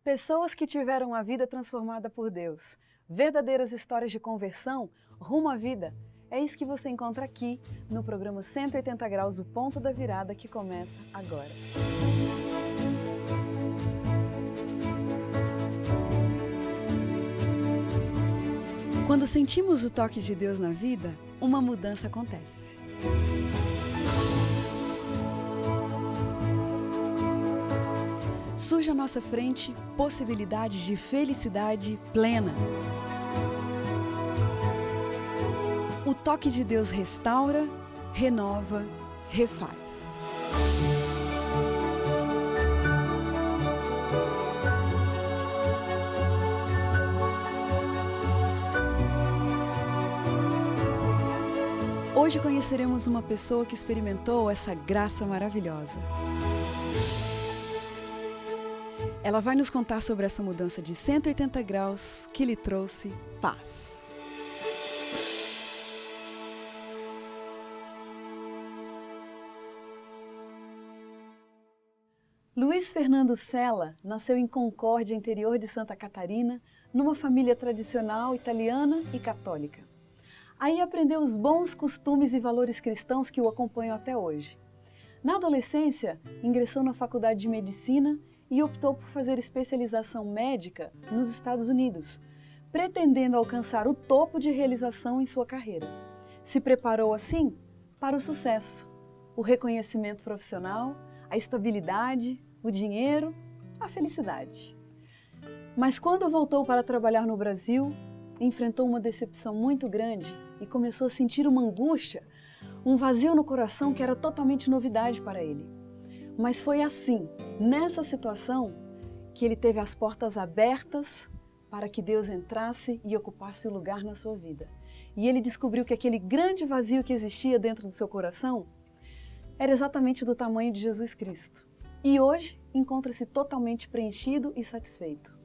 Pessoas que tiveram a vida transformada por Deus, verdadeiras histórias de conversão rumo à vida. É isso que você encontra aqui no programa 180 Graus, o Ponto da Virada, que começa agora. Quando sentimos o toque de Deus na vida, uma mudança acontece. Surge à nossa frente possibilidades de felicidade plena. O toque de Deus restaura, renova, refaz. Hoje conheceremos uma pessoa que experimentou essa graça maravilhosa. Ela vai nos contar sobre essa mudança de 180 graus que lhe trouxe paz. Luiz Fernando Sela nasceu em Concórdia, interior de Santa Catarina, numa família tradicional italiana e católica. Aí aprendeu os bons costumes e valores cristãos que o acompanham até hoje. Na adolescência, ingressou na faculdade de medicina e optou por fazer especialização médica nos Estados Unidos, pretendendo alcançar o topo de realização em sua carreira. Se preparou assim para o sucesso, o reconhecimento profissional, a estabilidade, o dinheiro, a felicidade. Mas quando voltou para trabalhar no Brasil, enfrentou uma decepção muito grande e começou a sentir uma angústia, um vazio no coração que era totalmente novidade para ele. Mas foi assim, nessa situação, que ele teve as portas abertas para que Deus entrasse e ocupasse o lugar na sua vida. E ele descobriu que aquele grande vazio que existia dentro do seu coração era exatamente do tamanho de Jesus Cristo. E hoje encontra-se totalmente preenchido e satisfeito.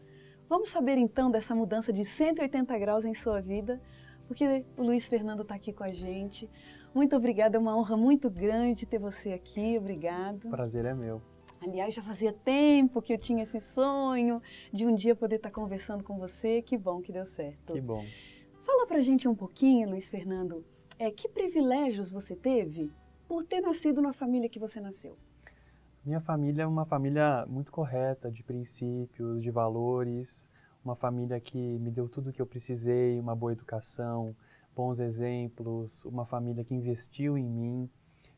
Vamos saber então dessa mudança de 180 graus em sua vida, porque o Luiz Fernando está aqui com a gente. Muito obrigada, é uma honra muito grande ter você aqui, obrigado. O prazer é meu. Aliás, já fazia tempo que eu tinha esse sonho de um dia poder estar conversando com você, que bom que deu certo. Que bom. Fala pra gente um pouquinho, Luiz Fernando, que privilégios você teve por ter nascido na família que você nasceu? Minha família é uma família muito correta, de princípios, de valores, uma família que me deu tudo o que eu precisei, uma boa educação, bons exemplos, uma família que investiu em mim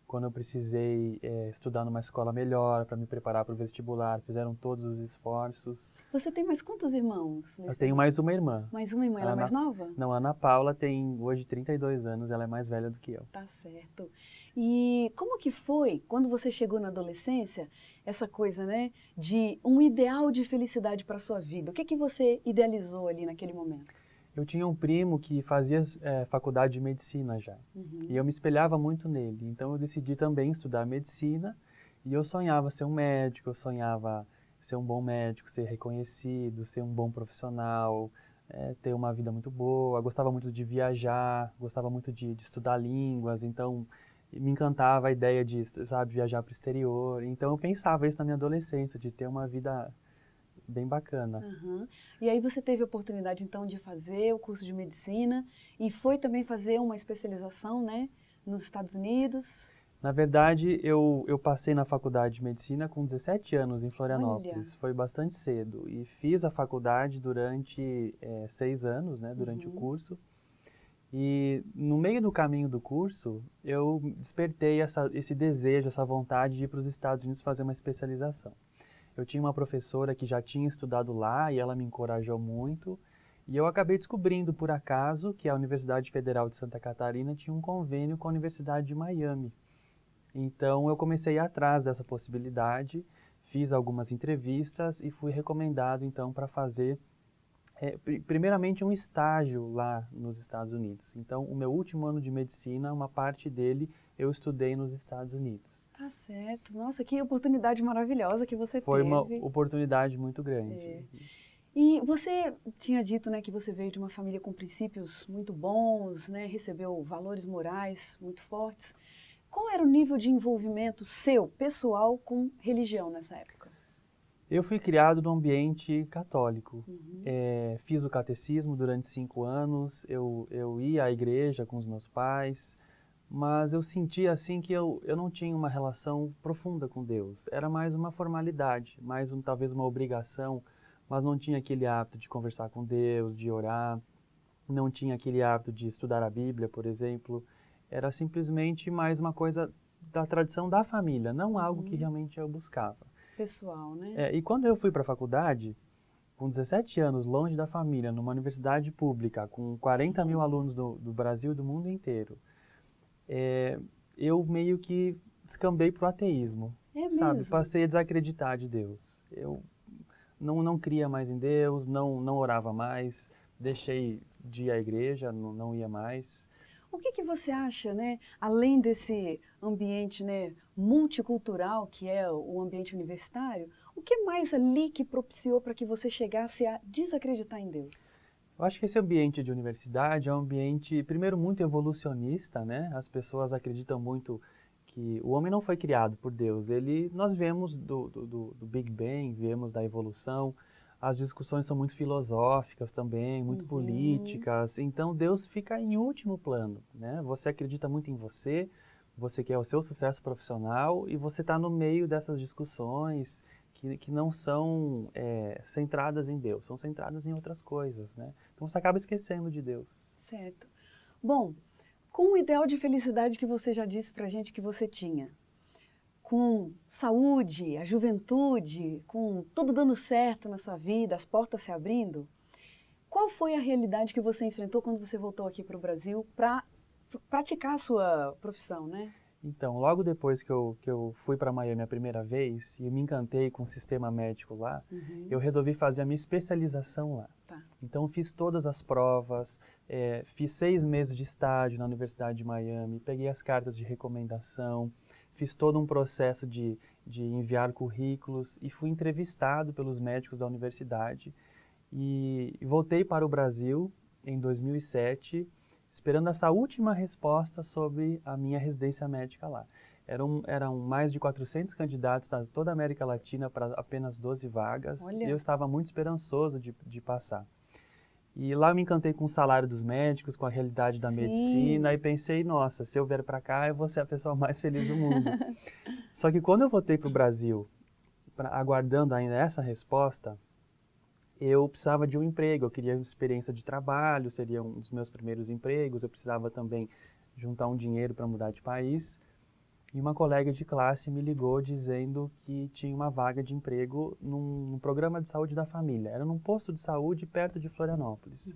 quando eu precisei estudar numa escola melhor para me preparar para o vestibular, fizeram todos os esforços. Você tem mais quantos irmãos, Luiz? Eu tenho mais uma irmã. Mais uma irmã, ela é mais nova? Não, a Ana Paula tem hoje 32 anos, ela é mais velha do que eu. Tá certo. E como que foi, quando você chegou na adolescência, essa coisa, né, de um ideal de felicidade para a sua vida? O que você idealizou ali naquele momento? Eu tinha um primo que fazia faculdade de medicina já, e eu me espelhava muito nele, então eu decidi também estudar medicina, e eu sonhava ser um médico, eu sonhava ser um bom médico, ser reconhecido, ser um bom profissional, ter uma vida muito boa, gostava muito de viajar, gostava muito de estudar línguas, então me encantava a ideia de, sabe, viajar para o exterior, então eu pensava isso na minha adolescência, de ter uma vida bem bacana. E aí você teve a oportunidade então de fazer o curso de medicina e foi também fazer uma especialização, né, nos Estados Unidos? Na verdade, eu passei na faculdade de medicina com 17 anos em Florianópolis. Olha. Foi bastante cedo. E fiz a faculdade durante 6 anos, né, durante o curso. E no meio do caminho do curso, eu despertei esse desejo, essa vontade de ir para os Estados Unidos fazer uma especialização. Eu tinha uma professora que já tinha estudado lá e ela me encorajou muito. E eu acabei descobrindo, por acaso, que a Universidade Federal de Santa Catarina tinha um convênio com a Universidade de Miami. Então eu comecei a ir atrás dessa possibilidade, fiz algumas entrevistas e fui recomendado então para fazer, primeiramente um estágio lá nos Estados Unidos. Então o meu último ano de medicina, uma parte dele eu estudei nos Estados Unidos. Tá certo. Nossa, que oportunidade maravilhosa que você Foi teve. uma oportunidade muito grande. E você tinha dito, né, que você veio de uma família com princípios muito bons, né, recebeu valores morais muito fortes. Qual era o nível de envolvimento seu, pessoal, com religião nessa época? Eu fui criado num ambiente católico. Fiz o catecismo durante 5 anos, eu ia à igreja com os meus pais, mas eu sentia assim que eu não tinha uma relação profunda com Deus. Era mais uma formalidade, mais talvez uma obrigação, mas não tinha aquele hábito de conversar com Deus, de orar, não tinha aquele hábito de estudar a Bíblia, por exemplo. Era simplesmente mais uma coisa da tradição da família, não algo que realmente eu buscava. Pessoal, né? E quando eu fui para a faculdade, com 17 anos, longe da família, numa universidade pública, com 40 mil alunos do Brasil e do mundo inteiro, eu meio que descambei para o ateísmo, É sabe? mesmo? Passei a desacreditar de Deus. Eu não cria mais em Deus, não orava mais, deixei de ir à igreja, não ia mais. O que que você acha, né, além desse ambiente, né, multicultural que é o ambiente universitário, o que mais ali que propiciou para que você chegasse a desacreditar em Deus? Eu acho que esse ambiente de universidade é um ambiente, primeiro, muito evolucionista, né? As pessoas acreditam muito que o homem não foi criado por Deus. Nós vemos do Big Bang, vemos da evolução. As discussões são muito filosóficas também, muito políticas. Então Deus fica em último plano, né? Você acredita muito em você, você quer o seu sucesso profissional e você está no meio dessas discussões que não são centradas em Deus, são centradas em outras coisas, né? Então você acaba esquecendo de Deus. Certo. Bom, com o ideal de felicidade que você já disse para a gente que você tinha, com saúde, a juventude, com tudo dando certo na sua vida, as portas se abrindo, qual foi a realidade que você enfrentou quando você voltou aqui para o Brasil para praticar a sua profissão, né? Então, logo depois que eu fui para Miami a primeira vez e me encantei com o sistema médico lá, eu resolvi fazer a minha especialização lá. Tá. Então, fiz todas as provas, fiz 6 meses de estágio na Universidade de Miami, peguei as cartas de recomendação, fiz todo um processo de enviar currículos e fui entrevistado pelos médicos da universidade. E voltei para o Brasil em 2007, esperando essa última resposta sobre a minha residência médica lá. Eram mais de 400 candidatos da toda a América Latina para apenas 12 vagas. Olha. E eu estava muito esperançoso de passar. E lá eu me encantei com o salário dos médicos, com a realidade da medicina, e pensei, nossa, se eu vier para cá, eu vou ser a pessoa mais feliz do mundo. Só que quando eu voltei para o Brasil, aguardando ainda essa resposta, eu precisava de um emprego, eu queria experiência de trabalho, seria um dos meus primeiros empregos, eu precisava também juntar um dinheiro para mudar de país. E uma colega de classe me ligou dizendo que tinha uma vaga de emprego num programa de saúde da família. Era num posto de saúde perto de Florianópolis.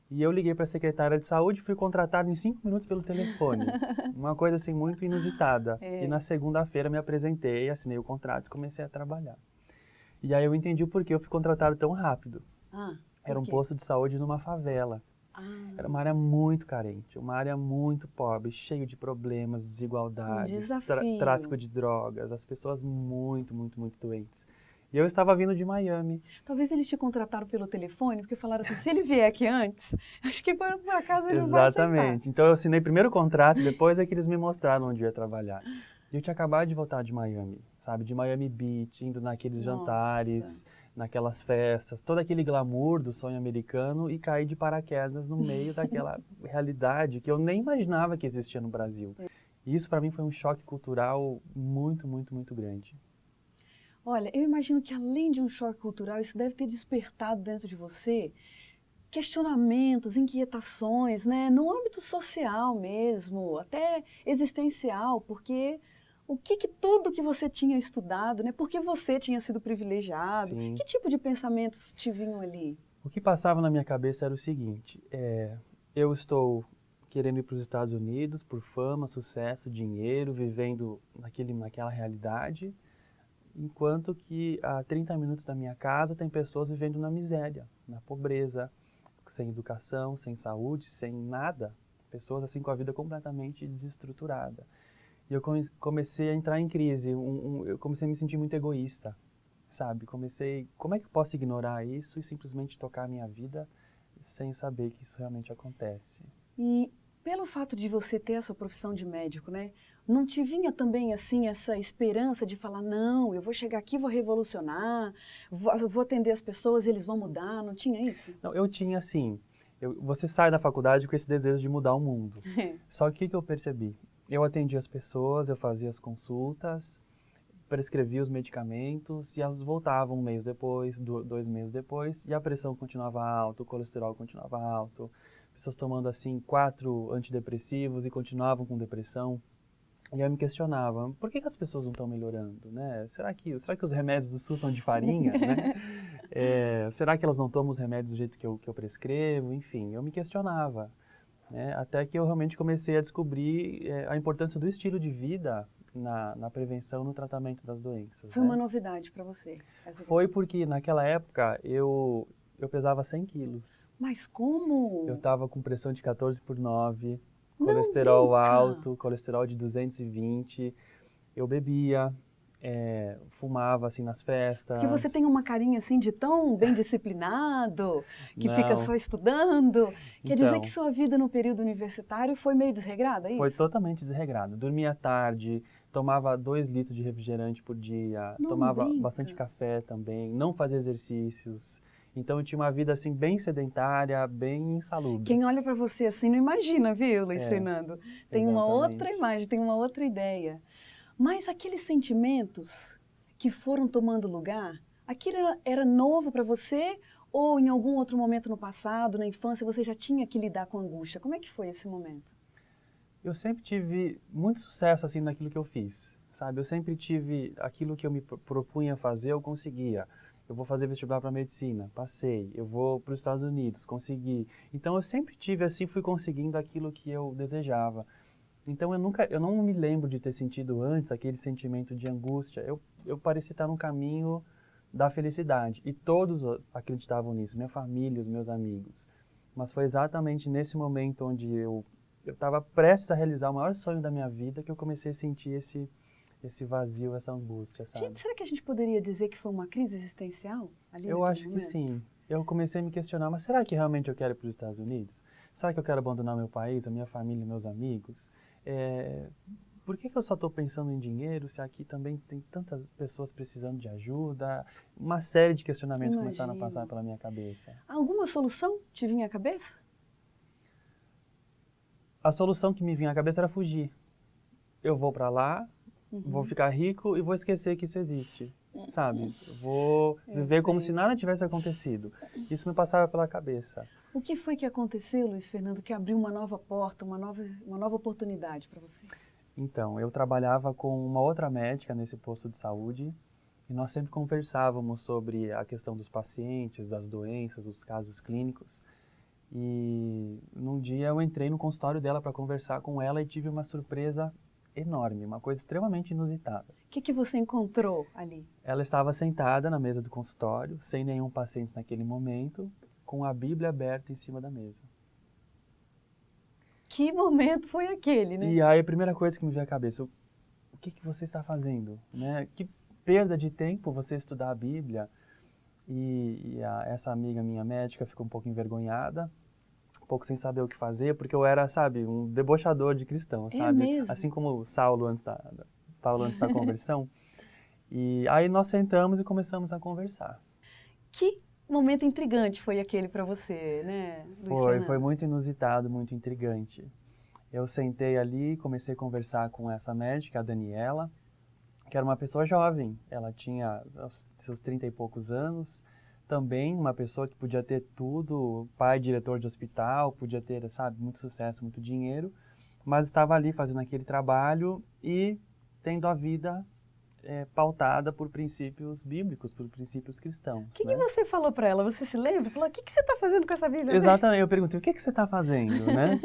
E eu liguei para a secretária de saúde e fui contratado em 5 minutos pelo telefone. Uma coisa assim muito inusitada. E na segunda-feira me apresentei, assinei o contrato e comecei a trabalhar. E aí eu entendi o porquê eu fui contratado tão rápido. Era um posto de saúde numa favela. Era uma área muito carente, uma área muito pobre, cheio de problemas, desigualdades, tráfico de drogas, as pessoas muito, muito, muito doentes. E eu estava vindo de Miami. Talvez eles te contrataram pelo telefone, porque falaram assim, se ele vier aqui antes, acho que por acaso ele não vai aceitar. Exatamente. Então eu assinei primeiro o contrato, depois é que eles me mostraram onde eu ia trabalhar. E eu tinha acabado de voltar de Miami, sabe? De Miami Beach, indo naqueles jantares, naquelas festas, todo aquele glamour do sonho americano e caí de paraquedas no meio daquela realidade que eu nem imaginava que existia no Brasil. E isso para mim foi um choque cultural muito, muito, muito grande. Olha, eu imagino que além de um choque cultural, isso deve ter despertado dentro de você questionamentos, inquietações, né? No âmbito social mesmo, até existencial, porque tudo que você tinha estudado, né? Porque você tinha sido privilegiado, Sim. que tipo de pensamentos te vinham ali? O que passava na minha cabeça era o seguinte, eu estou querendo ir para os Estados Unidos por fama, sucesso, dinheiro, vivendo naquela realidade, enquanto que a 30 minutos da minha casa tem pessoas vivendo na miséria, na pobreza, sem educação, sem saúde, sem nada. Pessoas assim com a vida completamente desestruturada. E eu comecei a entrar em crise, eu comecei a me sentir muito egoísta, sabe? Como é que eu posso ignorar isso e simplesmente tocar a minha vida sem saber que isso realmente acontece? E pelo fato de você ter essa profissão de médico, né? não te vinha também assim essa esperança de falar, não, eu vou chegar aqui, vou revolucionar, vou atender as pessoas e eles vão mudar, não tinha isso? Não, eu tinha assim, você sai da faculdade com esse desejo de mudar o mundo. Só que o que eu percebi? Eu atendia as pessoas, eu fazia as consultas, prescrevia os medicamentos e elas voltavam um mês depois, 2 meses depois, e a pressão continuava alta, o colesterol continuava alto, pessoas tomando assim 4 antidepressivos e continuavam com depressão. E eu me questionava, por que as pessoas não estão melhorando, né? Será que os remédios do SUS são de farinha, né? Será que elas não tomam os remédios do jeito que eu prescrevo? Enfim, eu me questionava, né? Até que eu realmente comecei a descobrir a importância do estilo de vida na prevenção e no tratamento das doenças. Foi uma novidade para você? Foi porque naquela época eu pesava 100 quilos. Mas como? Eu estava com pressão de 14/9, Não colesterol brinca. alto, colesterol de 220. Eu bebia, fumava assim nas festas. Que você tem uma carinha assim de tão bem disciplinado, que fica Não. só estudando. Quer dizer Então, que sua vida no período universitário foi meio desregrada, é isso? foi totalmente desregrado. Dormia tarde, tomava 2 litros de refrigerante por dia, Não tomava brinca. bastante café também, não fazia exercícios. Então eu tinha uma vida assim bem sedentária, bem insalubre. Quem olha para você assim não imagina, viu, Luiz Fernando? Tem uma outra imagem, tem uma outra ideia. Mas aqueles sentimentos que foram tomando lugar, aquilo era novo para você ou em algum outro momento no passado, na infância, você já tinha que lidar com angústia? Como é que foi esse momento? Eu sempre tive muito sucesso assim naquilo que eu fiz, sabe? Eu sempre tive aquilo que eu me propunha fazer, eu conseguia. Eu vou fazer vestibular para medicina, passei. Eu vou para os Estados Unidos, consegui. Então eu sempre tive assim, fui conseguindo aquilo que eu desejava. Então eu não me lembro de ter sentido antes aquele sentimento de angústia. Eu parecia estar no caminho da felicidade e todos acreditavam nisso, minha família, os meus amigos. Mas foi exatamente nesse momento onde eu estava prestes a realizar o maior sonho da minha vida que eu comecei a sentir esse vazio, essa angústia, sabe? Gente, será que a gente poderia dizer que foi uma crise existencial ali Eu naquele acho que momento? sim. Eu comecei a me questionar, mas será que realmente eu quero ir para os Estados Unidos? Será que eu quero abandonar meu país, a minha família, meus amigos? Por que eu só estou pensando em dinheiro se aqui também tem tantas pessoas precisando de ajuda? Uma série de questionamentos começaram a passar pela minha cabeça. Alguma solução te vinha à cabeça? A solução que me vinha à cabeça era fugir. Eu vou para lá, vou ficar rico e vou esquecer que isso existe, sabe? Vou viver como se nada tivesse acontecido. Isso me passava pela cabeça. O que foi que aconteceu, Luiz Fernando, que abriu uma nova porta, uma nova oportunidade para você? Então, eu trabalhava com uma outra médica nesse posto de saúde e nós sempre conversávamos sobre a questão dos pacientes, das doenças, os casos clínicos. E num dia eu entrei no consultório dela para conversar com ela e tive uma surpresa enorme, uma coisa extremamente inusitada. O que você encontrou ali? Ela estava sentada na mesa do consultório, sem nenhum paciente naquele momento, com a Bíblia aberta em cima da mesa. Que momento foi aquele, né? E aí a primeira coisa que me veio à cabeça, o que você está fazendo? Né? Que perda de tempo você estudar a Bíblia. Essa amiga minha médica ficou um pouco envergonhada, um pouco sem saber o que fazer, porque eu era, sabe, um debochador de cristão, sabe? Mesmo? Assim como Paulo antes da conversão. E aí nós sentamos e começamos a conversar. Que momento intrigante foi aquele para você, né, Luiz Fernando? Foi muito inusitado, muito intrigante. Eu sentei ali e comecei a conversar com essa médica, a Daniela, que era uma pessoa jovem. Ela tinha seus 30 e poucos anos. Também uma pessoa que podia ter tudo, pai, diretor de hospital, podia ter, sabe, muito sucesso, muito dinheiro, mas estava ali fazendo aquele trabalho e tendo a vida pautada por princípios bíblicos, por princípios cristãos. O que você falou para ela? Você se lembra? Falou, o que você está fazendo com essa Bíblia? Exatamente, eu perguntei, o que você está fazendo, né?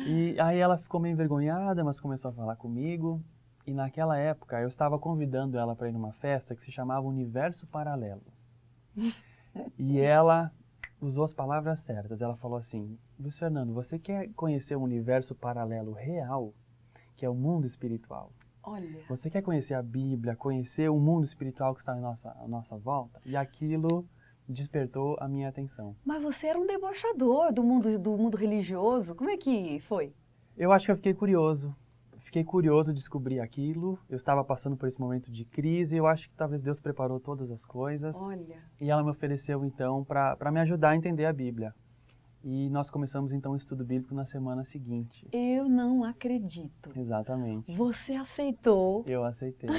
E aí ela ficou meio envergonhada, mas começou a falar comigo. E naquela época eu estava convidando ela para ir numa festa que se chamava Universo Paralelo. E ela usou as palavras certas. Ela falou assim, Luiz Fernando, você quer conhecer um universo paralelo real, que é o mundo espiritual? Olha. Você quer conhecer a Bíblia, conhecer o mundo espiritual que está à nossa volta? E aquilo despertou a minha atenção. Mas você era um debochador do mundo religioso. Como é que foi? Eu acho que eu fiquei fiquei curioso de descobrir aquilo. Eu estava passando por esse momento de crise. Eu acho que talvez Deus preparou todas as coisas. Olha. E ela me ofereceu, então, para me ajudar a entender a Bíblia. E nós começamos, então, o estudo bíblico na semana seguinte. Eu não acredito. Exatamente. Você aceitou. Eu aceitei.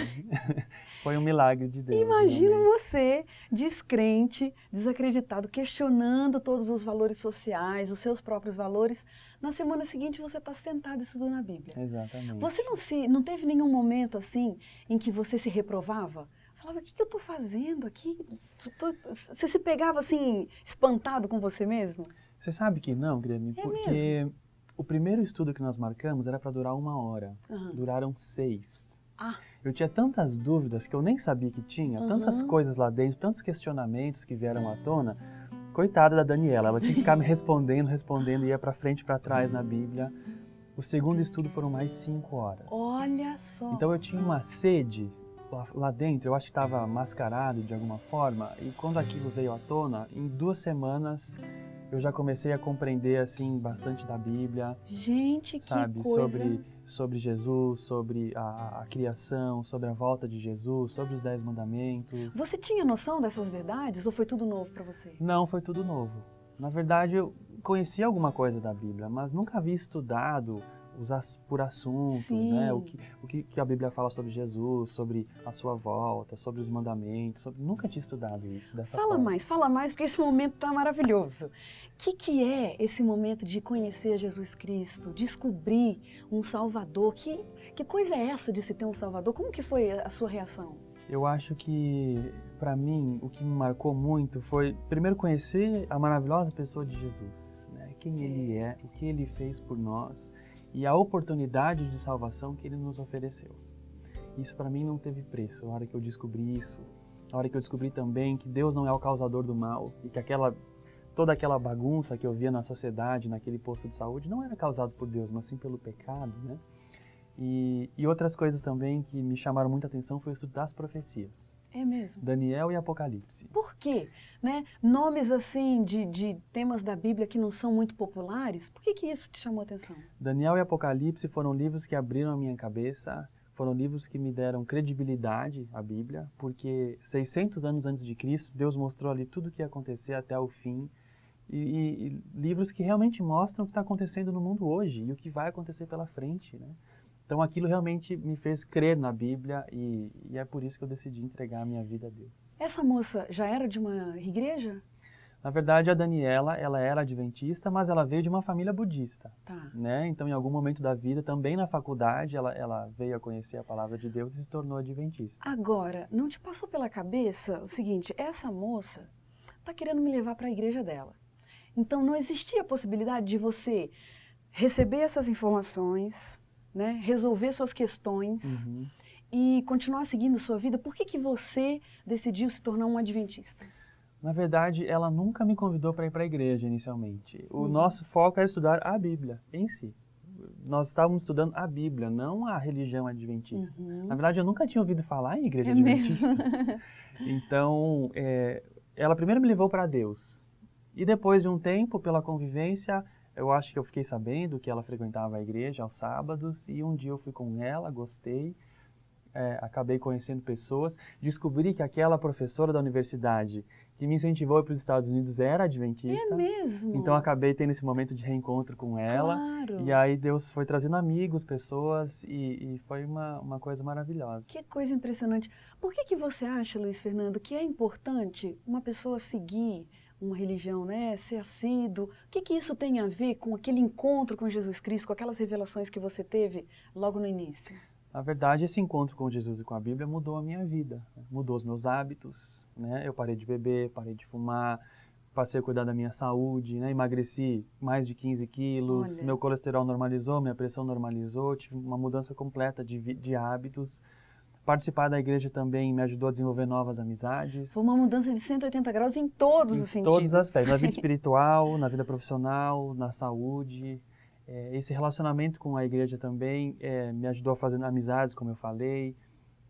Foi um milagre de Deus. Imagina realmente. você, descrente, desacreditado, questionando todos os valores sociais, os seus próprios valores. Na semana seguinte você está sentado estudando a Bíblia. Exatamente. Você não teve nenhum momento assim em que você se reprovava? Falava, o que eu estou fazendo aqui? Você se pegava assim, espantado com você mesmo? Você sabe que não, Grêmio? Porque mesmo? o primeiro estudo que nós marcamos era para durar 1 hora. Duraram 6. Ah, Eu tinha tantas dúvidas que eu nem sabia que tinha, tantas coisas lá dentro, tantos questionamentos que vieram à tona. Coitada da Daniela, ela tinha que ficar me respondendo, ia para frente e para trás na Bíblia. O segundo estudo foram mais 5 horas. olha só. Então eu tinha uma sede lá dentro, eu acho que estava mascarado de alguma forma, e quando aquilo veio à tona, em 2 semanas eu já comecei a compreender assim bastante da Bíblia. Gente, que sabe, coisa. sobre Jesus, sobre a criação, sobre a volta de Jesus, sobre os 10 mandamentos. Você tinha noção dessas verdades ou foi tudo novo para você? Não, foi tudo novo. Na verdade, eu conhecia alguma coisa da Bíblia, mas nunca havia estudado por assuntos, Sim. né? O que a Bíblia fala sobre Jesus, sobre a sua volta, sobre os mandamentos. Nunca tinha estudado isso dessa forma. Fala mais, porque esse momento está maravilhoso. O que é esse momento de conhecer Jesus Cristo, descobrir um Salvador? Que coisa é essa de se ter um Salvador? Como que foi a sua reação? Eu acho que, para mim, o que me marcou muito foi, primeiro, conhecer a maravilhosa pessoa de Jesus, né? Quem Ele é, o que Ele fez por nós e a oportunidade de salvação que Ele nos ofereceu. Isso, para mim, não teve preço. A hora que eu descobri isso, a hora que eu descobri também que Deus não é o causador do mal e que toda aquela bagunça que eu via na sociedade, naquele posto de saúde, não era causado por Deus, mas sim pelo pecado, né? E outras coisas também que me chamaram muita atenção foi o estudo das profecias. É mesmo? Daniel e Apocalipse. Por quê? Né? Nomes assim de temas da Bíblia que não são muito populares, por que isso te chamou a atenção? Daniel e Apocalipse foram livros que abriram a minha cabeça, foram livros que me deram credibilidade à Bíblia, porque 600 anos antes de Cristo, Deus mostrou ali tudo o que ia acontecer até o fim, e livros que realmente mostram o que está acontecendo no mundo hoje e o que vai acontecer pela frente, né? Então aquilo realmente me fez crer na Bíblia e é por isso que eu decidi entregar a minha vida a Deus. Essa moça já era de uma igreja? Na verdade, a Daniela, ela era adventista, mas ela veio de uma família budista, Tá. né? Então, em algum momento da vida, também na faculdade, ela veio a conhecer a palavra de Deus e se tornou adventista. Agora, não te passou pela cabeça o seguinte, essa moça está querendo me levar para a igreja dela. Então, não existia a possibilidade de você receber essas informações, né, resolver suas questões e continuar seguindo sua vida? Por que você decidiu se tornar um adventista? Na verdade, ela nunca me convidou para ir para a igreja inicialmente. O nosso foco era estudar a Bíblia em si. Nós estávamos estudando a Bíblia, não a religião adventista. Na verdade, eu nunca tinha ouvido falar em igreja adventista. Então, ela primeiro me levou para Deus. E depois de um tempo, pela convivência, eu acho que eu fiquei sabendo que ela frequentava a igreja aos sábados, e um dia eu fui com ela, gostei, acabei conhecendo pessoas, descobri que aquela professora da universidade que me incentivou a ir para os Estados Unidos era adventista. É mesmo? Então acabei tendo esse momento de reencontro com ela, Claro. E aí Deus foi trazendo amigos, pessoas, e foi uma coisa maravilhosa. Que coisa impressionante. Por que você acha, Luiz Fernando, que é importante uma pessoa seguir uma religião, né, ser assíduo? O que isso tem a ver com aquele encontro com Jesus Cristo, com aquelas revelações que você teve logo no início? Na verdade, esse encontro com Jesus e com a Bíblia mudou a minha vida, mudou os meus hábitos, né? Eu parei de beber, parei de fumar, passei a cuidar da minha saúde, né? Emagreci mais de 15 quilos, Olha. meu colesterol normalizou, minha pressão normalizou, tive uma mudança completa de hábitos. Participar da igreja também me ajudou a desenvolver novas amizades. Foi uma mudança de 180 graus em todos os sentidos. Em todos os aspectos, na vida espiritual, na vida profissional, na saúde. Esse relacionamento com a igreja também me ajudou a fazer amizades, como eu falei,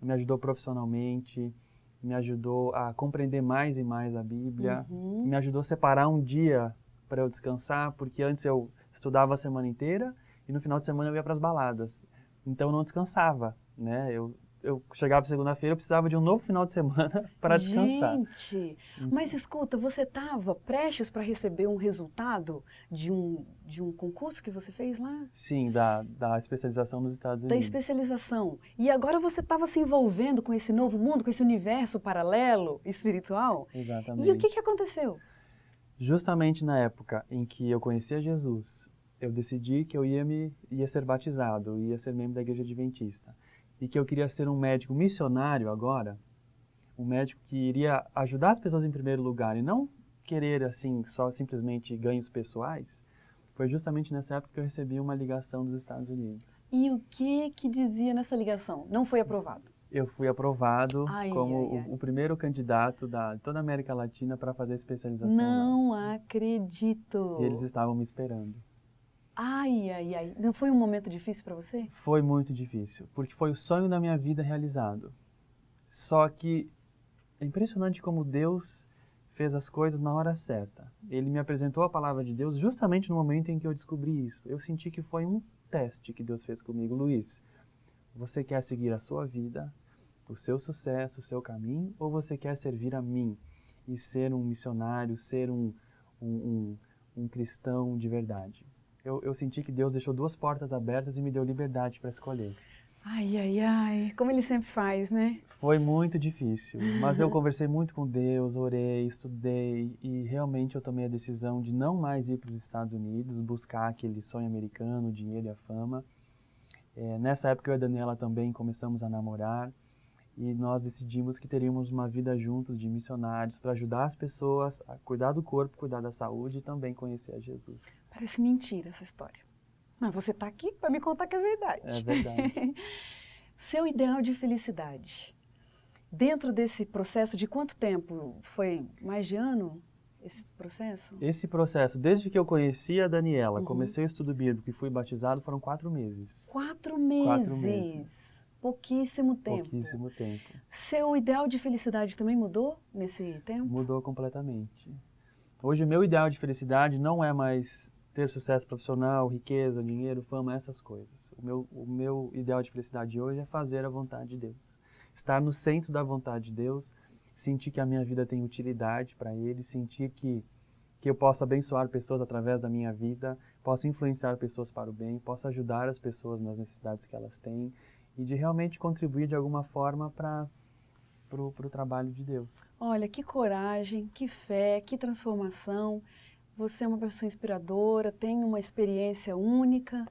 me ajudou profissionalmente, me ajudou a compreender mais e mais a Bíblia, me ajudou a separar um dia para eu descansar, porque antes eu estudava a semana inteira e no final de semana eu ia para as baladas. Então eu não descansava, né? Eu chegava segunda-feira, eu precisava de um novo final de semana para descansar. Gente, mas escuta, você estava prestes para receber um resultado de um concurso que você fez lá? Sim, da especialização nos Estados Da Unidos. especialização. E agora você estava se envolvendo com esse novo mundo, com esse universo paralelo, espiritual? E o que Exatamente. aconteceu? Justamente na época em que eu conhecia Jesus, eu decidi que eu ia ser batizado, ia ser membro da Igreja Adventista. E que eu queria ser um médico missionário agora, um médico que iria ajudar as pessoas em primeiro lugar e não querer, assim, só simplesmente ganhos pessoais. Foi justamente nessa época que eu recebi uma ligação dos Estados Unidos. E o que dizia nessa ligação? Não foi aprovado. Eu fui aprovado Ai, como ai, ai. o primeiro candidato da toda a América Latina para fazer a especialização lá. Não E eles acredito. estavam me esperando. Ai, ai, ai. Não foi um momento difícil para você? Foi muito difícil, porque foi o sonho da minha vida realizado. Só que é impressionante como Deus fez as coisas na hora certa. Ele me apresentou a palavra de Deus justamente no momento em que eu descobri isso. Eu senti que foi um teste que Deus fez comigo. Luiz, você quer seguir a sua vida, o seu sucesso, o seu caminho, ou você quer servir a mim e ser um missionário, ser um cristão de verdade? Eu senti que Deus deixou duas portas abertas e me deu liberdade para escolher. Ai, ai, ai. Como ele sempre faz, né? Foi muito difícil, mas eu conversei muito com Deus, orei, estudei e realmente eu tomei a decisão de não mais ir para os Estados Unidos, buscar aquele sonho americano, o dinheiro e a fama. Nessa época eu e a Daniela também começamos a namorar e nós decidimos que teríamos uma vida juntos de missionários para ajudar as pessoas a cuidar do corpo, cuidar da saúde e também conhecer a Jesus. Parece mentira essa história. Mas você está aqui para me contar que é verdade. É verdade. Seu ideal de felicidade. Dentro desse processo de quanto tempo? Foi mais de ano esse processo? Esse processo, desde que eu conheci a Daniela, comecei o estudo bíblico e fui batizado, foram 4 meses. 4 4 meses. meses. Pouquíssimo tempo. Pouquíssimo tempo. Seu ideal de felicidade também mudou nesse tempo? Mudou completamente. Hoje o meu ideal de felicidade não é mais ter sucesso profissional, riqueza, dinheiro, fama, essas coisas. O meu ideal de felicidade hoje é fazer a vontade de Deus. Estar no centro da vontade de Deus, sentir que a minha vida tem utilidade para Ele, sentir que eu posso abençoar pessoas através da minha vida, posso influenciar pessoas para o bem, posso ajudar as pessoas nas necessidades que elas têm e de realmente contribuir de alguma forma para o trabalho de Deus. Olha, que coragem, que fé, que transformação. Você é uma pessoa inspiradora, tem uma experiência única.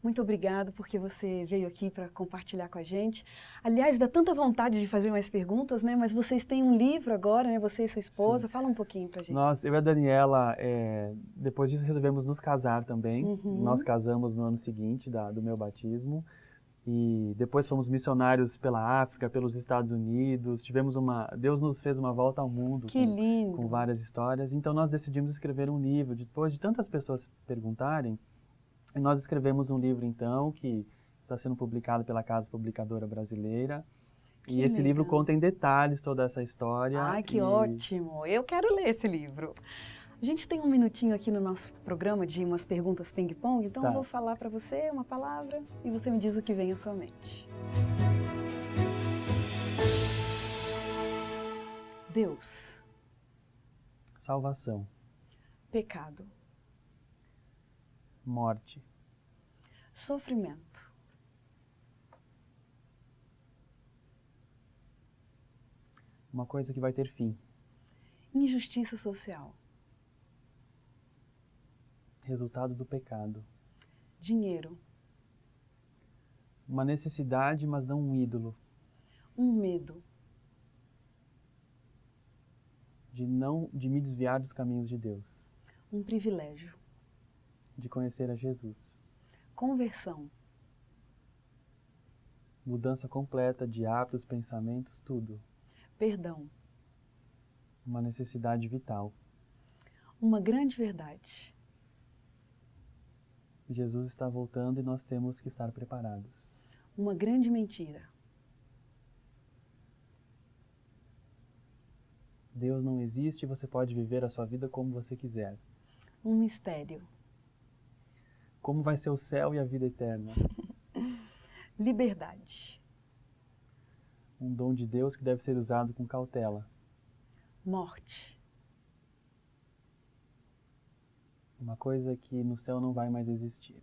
Muito obrigada porque você veio aqui para compartilhar com a gente. Aliás, dá tanta vontade de fazer mais perguntas, né? Mas vocês têm um livro agora, né? Você e sua esposa. Sim. Fala um pouquinho para a gente. Nós, eu e a Daniela, depois disso resolvemos nos casar também. Uhum. Nós casamos no ano seguinte do meu batismo. E depois fomos missionários pela África, pelos Estados Unidos. Deus nos fez uma volta ao mundo Que lindo. com várias histórias. Então nós decidimos escrever um livro. Depois de tantas pessoas perguntarem, e nós escrevemos um livro então que está sendo publicado pela Casa Publicadora Brasileira. E esse livro conta em detalhes toda essa história. Ai, que ótimo! Eu quero ler esse livro. A gente tem um minutinho aqui no nosso programa de umas perguntas ping-pong, então eu vou falar para você uma palavra e você me diz o que vem à sua mente. Deus. Salvação. Pecado. Morte. Sofrimento. Uma coisa que vai ter fim. Injustiça social. Resultado do pecado. Dinheiro. Uma necessidade, mas não um ídolo. Um medo. De me desviar dos caminhos de Deus. Um privilégio. De conhecer a Jesus. Conversão. Mudança completa de hábitos, pensamentos, tudo. Perdão. Uma necessidade vital. Uma grande verdade. Jesus está voltando e nós temos que estar preparados. Uma grande mentira. Deus não existe e você pode viver a sua vida como você quiser. Um mistério. Como vai ser o céu e a vida eterna? Liberdade. Um dom de Deus que deve ser usado com cautela. Morte. Uma coisa que no céu não vai mais existir.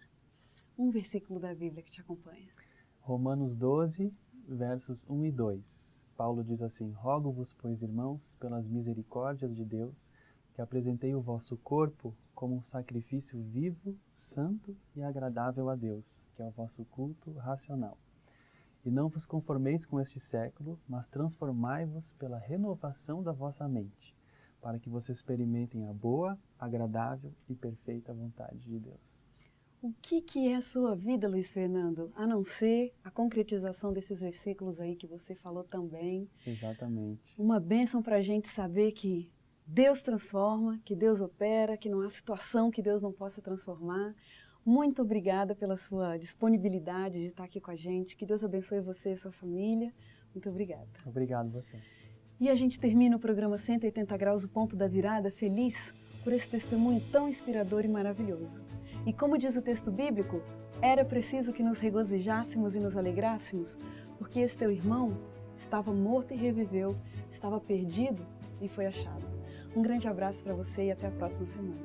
Um versículo da Bíblia que te acompanha. Romanos 12, versos 1 e 2. Paulo diz assim: Rogo-vos, pois, irmãos, pelas misericórdias de Deus, que apresentei o vosso corpo como um sacrifício vivo, santo e agradável a Deus, que é o vosso culto racional. E não vos conformeis com este século, mas transformai-vos pela renovação da vossa mente, para que vocês experimentem a boa, agradável e perfeita vontade de Deus. O que é a sua vida, Luiz Fernando, a não ser a concretização desses versículos aí que você falou também? Exatamente. Uma bênção para a gente saber que Deus transforma, que Deus opera, que não há situação que Deus não possa transformar. Muito obrigada pela sua disponibilidade de estar aqui com a gente. Que Deus abençoe você e sua família. Muito obrigada. Obrigado você. E a gente termina o programa 180 Graus, o ponto da virada, feliz por esse testemunho tão inspirador e maravilhoso. E como diz o texto bíblico, era preciso que nos regozijássemos e nos alegrássemos, porque esse teu irmão estava morto e reviveu, estava perdido e foi achado. Um grande abraço para você e até a próxima semana.